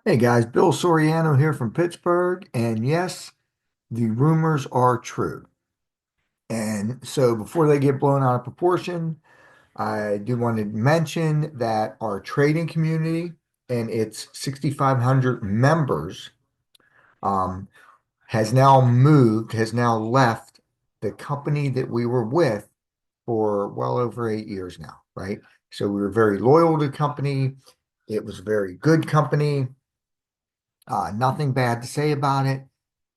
Hey guys, Bill Soriano here from Pittsburgh, and yes, the rumors are true. And so before they get blown out of proportion, I do want to mention that our trading community and its 6,500 members um, has now left the company that we were with for well over 8 years now, right? So we were very loyal to the company. It was a very good company. Nothing bad to say about it.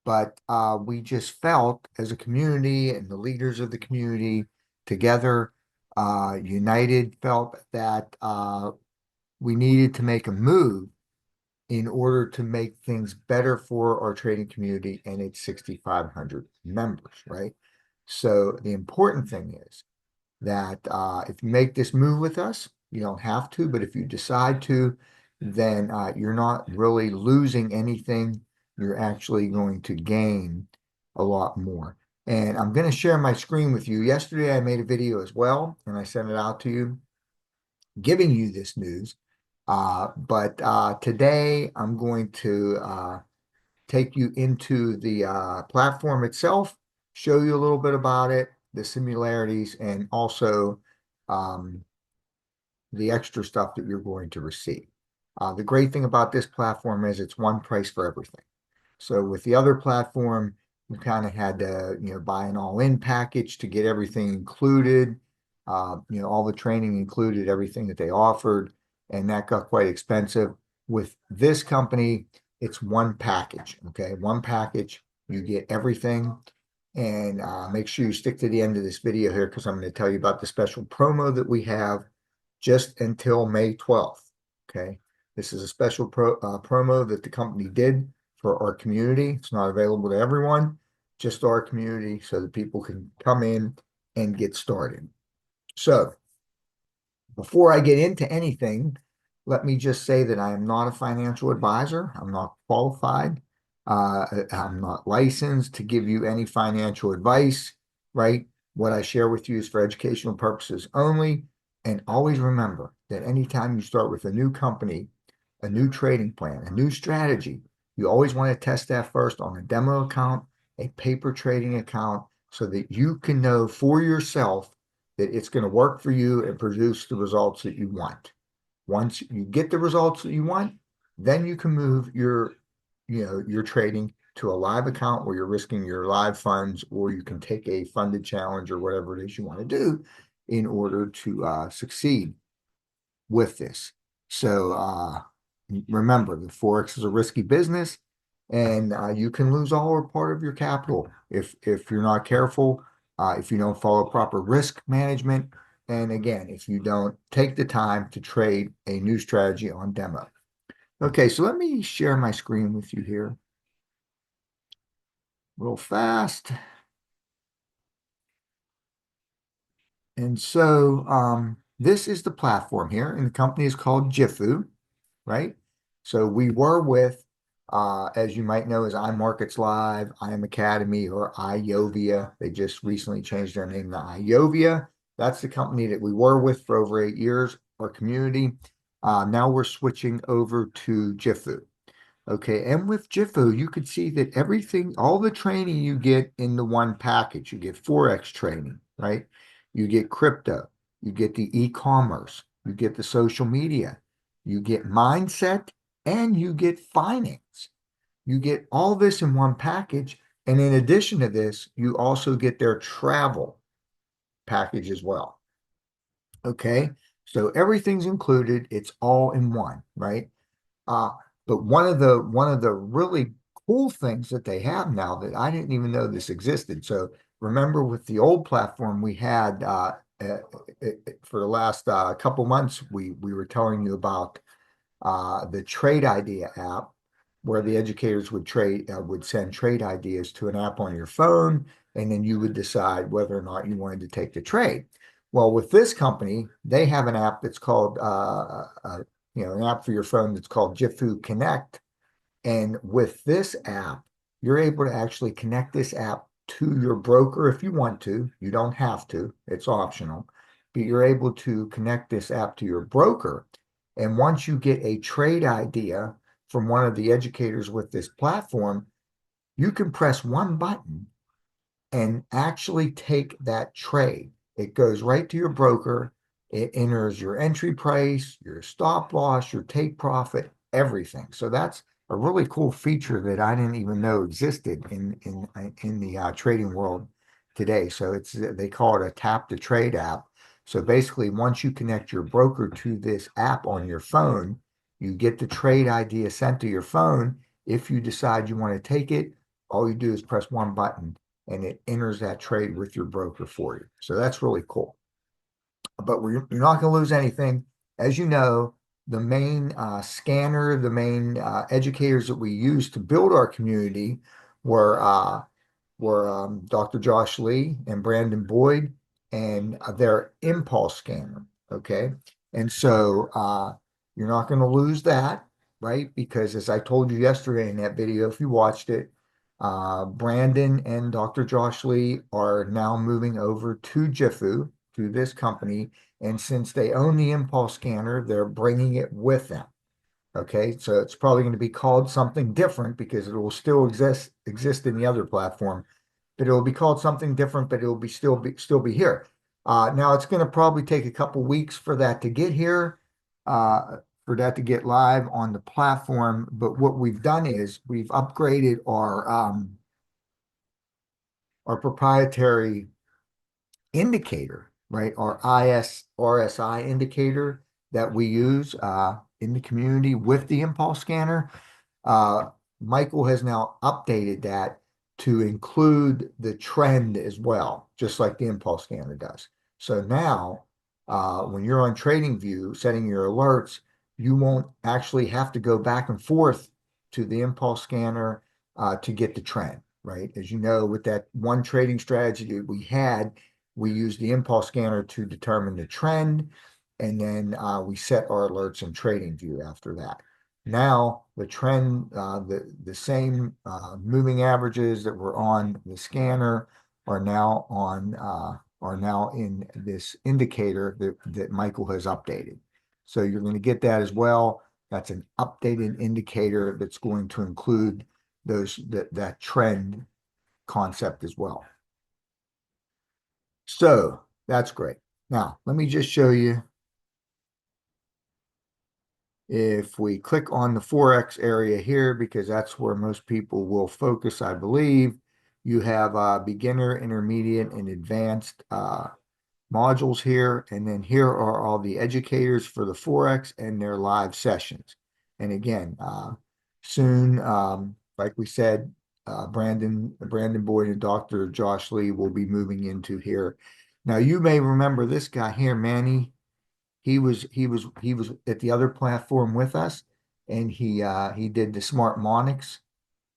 But we just felt as a community and the leaders of the community together, united, felt that we needed to make a move in order to make things better for our trading community and its 6,500 members, right? So the important thing is that if you make this move with us, you don't have to, but if you decide to, then you're not really losing anything. You're actually going to gain a lot more. And I'm going to share my screen with you. Yesterday, I made a video as well, and I sent it out to you, giving you this news. But today, I'm going to take you into the platform itself, show you a little bit about it, the similarities, and also um, the extra stuff that you're going to receive. The great thing about this platform is it's one price for everything. So with the other platform, you kind of had to, buy an all-in package to get everything included, all the training included, everything that they offered, and that got quite expensive. With this company, it's one package, okay? One package, you get everything. And make sure you stick to the end of this video here because I'm going to tell you about the special promo that we have just until May 12th, okay? This is a special promo that the company did for our community. It's not available to everyone, just our community, so that people can come in and get started. So before I get into anything, let me just say that I am not a financial advisor. I'm not qualified. I'm not licensed to give you any financial advice, right? What I share with you is for educational purposes only. And always remember that anytime you start with a new company, a new trading plan, a new strategy, you always want to test that first on a demo account, a paper trading account, so that you can know for yourself that it's going to work for you and produce the results that you want. Once you get the results that you want, then you can move your trading to a live account where you're risking your live funds, or you can take a funded challenge or whatever it is you want to do in order to succeed with this. So remember, the Forex is a risky business, and you can lose all or part of your capital if you're not careful, if you don't follow proper risk management, and again, if you don't take the time to trade a new strategy on demo. Okay, so let me share my screen with you here real fast. And so this is the platform here, and the company is called Jifu, right? So we were with, as you might know, as iMarkets Live, IM Academy, or Iyovia. They just recently changed their name to Iyovia. That's the company that we were with for over 8 years, our community. Now we're switching over to Jifu. Okay, and with Jifu, you could see that everything, all the training you get in the one package. You get Forex training, right? You get crypto, you get the e-commerce, you get the social media, you get mindset, and you get finance. You get all this in one package. And in addition to this, you also get their travel package as well. Okay, so everything's included, it's all in one, right? Uh, but one of the really cool things that they have now that I didn't even know this existed. So remember, with the old platform we had for the last couple months, we were telling you about the Trade Idea app, where the educators would send trade ideas to an app on your phone, and then you would decide whether or not you wanted to take the trade. Well, with this company, they have an app that's called an app for your phone that's called Jifu Connect. And with this app, you're able to actually connect this app to your broker if you want to. You don't have to, it's optional, but you're able to connect this app to your broker. And once you get a trade idea from one of the educators with this platform, you can press one button and actually take that trade. It goes right to your broker. It enters your entry price, your stop loss, your take profit, everything. So that's a really cool feature that I didn't even know existed in the trading world today. So they call it a tap to trade app. So basically, once you connect your broker to this app on your phone, you get the trade idea sent to your phone. If you decide you want to take it, all you do is press one button and it enters that trade with your broker for you. So that's really cool. But you're not going to lose anything. As you know, the main scanner, the main educators that we use to build our community were Dr. Josh Lee and Brandon Boyd and their impulse scanner. Okay. And so you're not going to lose that, right? Because as I told you yesterday in that video, if you watched it, Brandon and Dr. Josh Lee are now moving over to Jifu, to this company. And since they own the impulse scanner, they're bringing it with them. Okay, so it's probably going to be called something different because it will still exist in the other platform, but it will be called something different, but it will still be here. Now it's going to probably take a couple weeks for that to get here, for that to get live on the platform. But what we've done is we've upgraded our proprietary indicator, right? Our RSI indicator that we use in the community with the impulse scanner. Uh, Michael has now updated that to include the trend as well, just like the impulse scanner does. So now, when you're on TradingView setting your alerts, you won't actually have to go back and forth to the impulse scanner to get the trend, right? As you know, with that one trading strategy that we had, we used the impulse scanner to determine the trend, and then we set our alerts in TradingView after that. Now the trend, the same moving averages that were on the scanner are now in this indicator that Michael has updated. So you're going to get that as well. That's an updated indicator that's going to include that trend concept as well. So that's great. Now let me just show you. If we click on the Forex area here, because that's where most people will focus, I believe, you have beginner, intermediate, and advanced modules here. And then here are all the educators for the Forex and their live sessions. And again, soon, like we said, Brandon Boyd and Dr. Josh Lee will be moving into here. Now, you may remember this guy here, Manny. He was at the other platform with us, and he did the Smart Monix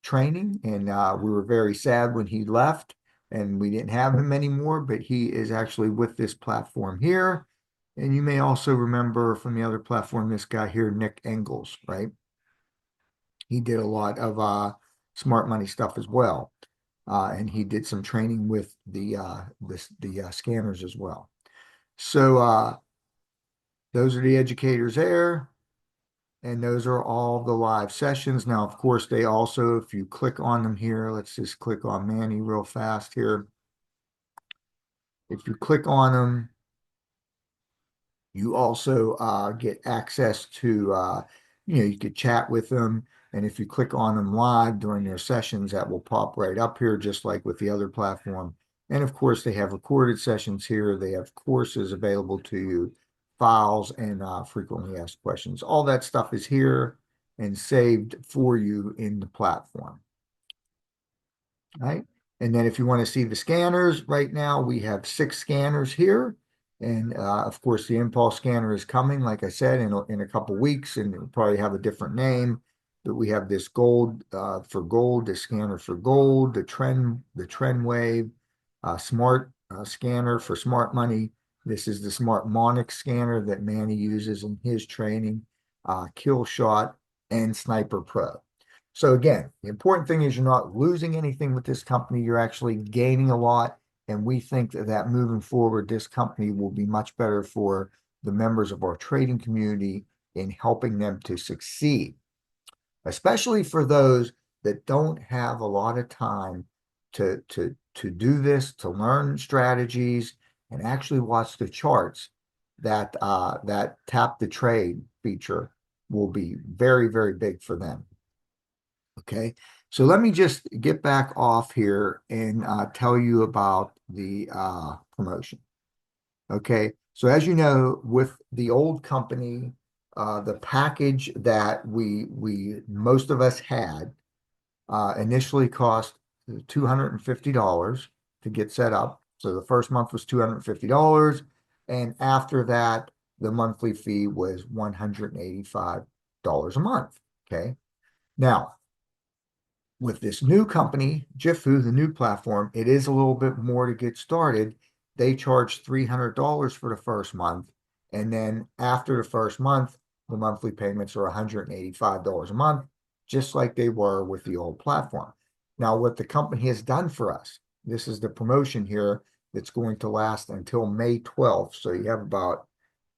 training, and we were very sad when he left, and we didn't have him anymore. But he is actually with this platform here, and you may also remember from the other platform this guy here, Nick Engels, right? He did a lot of smart money stuff as well, and he did some training with the scanners as well. So those are the educators there, and those are all the live sessions. Now, of course, they also, if you click on them here, let's just click on Manny real fast here. If you click on them, you also get access to, you could chat with them. And if you click on them live during their sessions, that will pop right up here, just like with the other platform. And of course, they have recorded sessions here. They have courses available to you, files, and frequently asked questions. All that stuff is here and saved for you in the platform. Right? And then if you want to see the scanners, right now we have 6 scanners here. And of course, the impulse scanner is coming, like I said, in a couple weeks, and it'll probably have a different name. But we have this gold for gold, the scanner for gold, the trend wave, smart scanner for smart money. This is the Smart Monix scanner that Manny uses in his training, Kill Shot, and Sniper Pro. So again, the important thing is you're not losing anything with this company. You're actually gaining a lot. And we think that moving forward, this company will be much better for the members of our trading community in helping them to succeed. especially for those that don't have a lot of time to do this, to learn strategies and actually watch the charts. That tap the trade feature will be very, very big for them. Okay, so let me just get back off here and tell you about the promotion. Okay, so as you know, with the old company, the package that we most of us had initially cost $250 to get set up. So the first month was $250, and after that, the monthly fee was $185 a month. Okay, now with this new company, Jifu, the new platform, it is a little bit more to get started. They charge $300 for the first month. And then after the first month, the monthly payments are $185 a month, just like they were with the old platform. Now, what the company has done for us, this is the promotion here that's going to last until May 12th. So you have about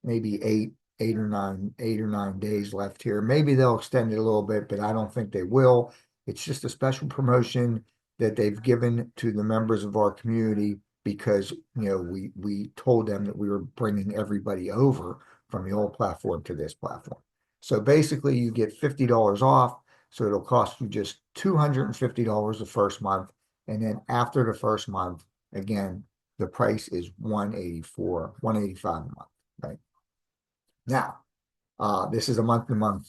maybe eight or nine days left here. Maybe they'll extend it a little bit, but I don't think they will. It's just a special promotion that they've given to the members of our community because we told them that we were bringing everybody over from the old platform to this platform. So basically, you get $50 off. So it'll cost you just $250 the first month, and then after the first month, again, the price is 184, 185 a month, right? Now, this is a month-to-month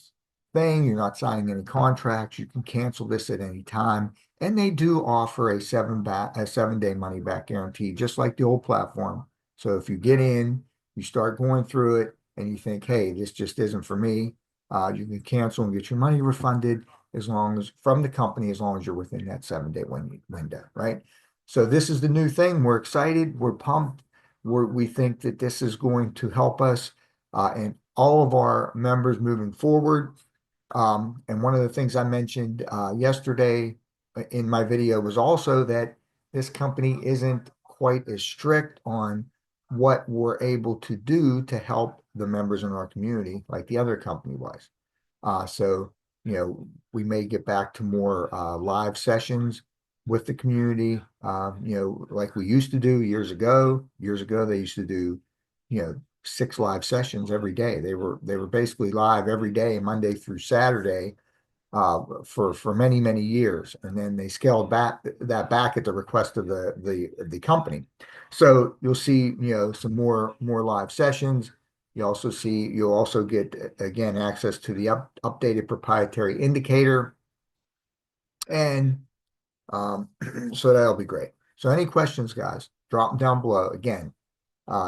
thing. You're not signing any contracts. You can cancel this at any time. And they do offer a 7-day money back guarantee, just like the old platform. So if you get in, you start going through it, and you think, hey, this just isn't for me, you can cancel and get your money refunded as long as from the company, as long as you're within that 7-day window, right? So this is the new thing. We're excited. We're pumped. We think that this is going to help us and all of our members moving forward. And one of the things I mentioned yesterday in my video was also that this company isn't quite as strict on what we're able to do to help the members in our community like the other company was. So, we may get back to more live sessions with the community, like we used to do years ago. Years ago, they used to do, 6 live sessions every day. They were basically live every day, Monday through Saturday, for many, many years. And then they scaled back at the request of the company. So you'll see, some more live sessions. You'll also get, again, access to the updated proprietary indicator. And so that'll be great. So any questions, guys, drop them down below. Again,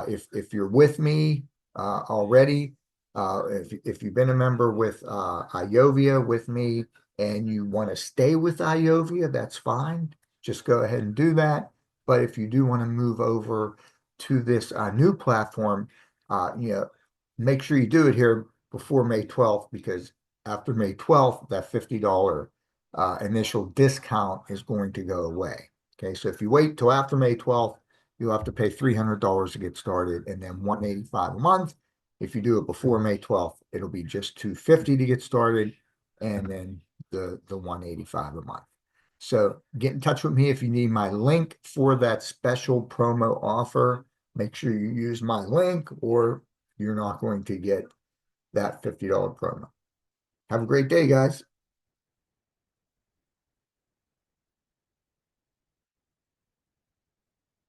if you're with me already, if you've been a member with Iyovia with me and you want to stay with Iyovia, that's fine. Just go ahead and do that. But if you do want to move over to this new platform, make sure you do it here before May 12th, because after May 12th, that $50 initial discount is going to go away. Okay, so if you wait till after May 12th, you'll have to pay $300 to get started and then $185 a month. If you do it before May 12th, it'll be just $250 to get started and then the $185 a month. So get in touch with me if you need my link for that special promo offer. Make sure you use my link or you're not going to get that $50 promo. Have a great day, guys.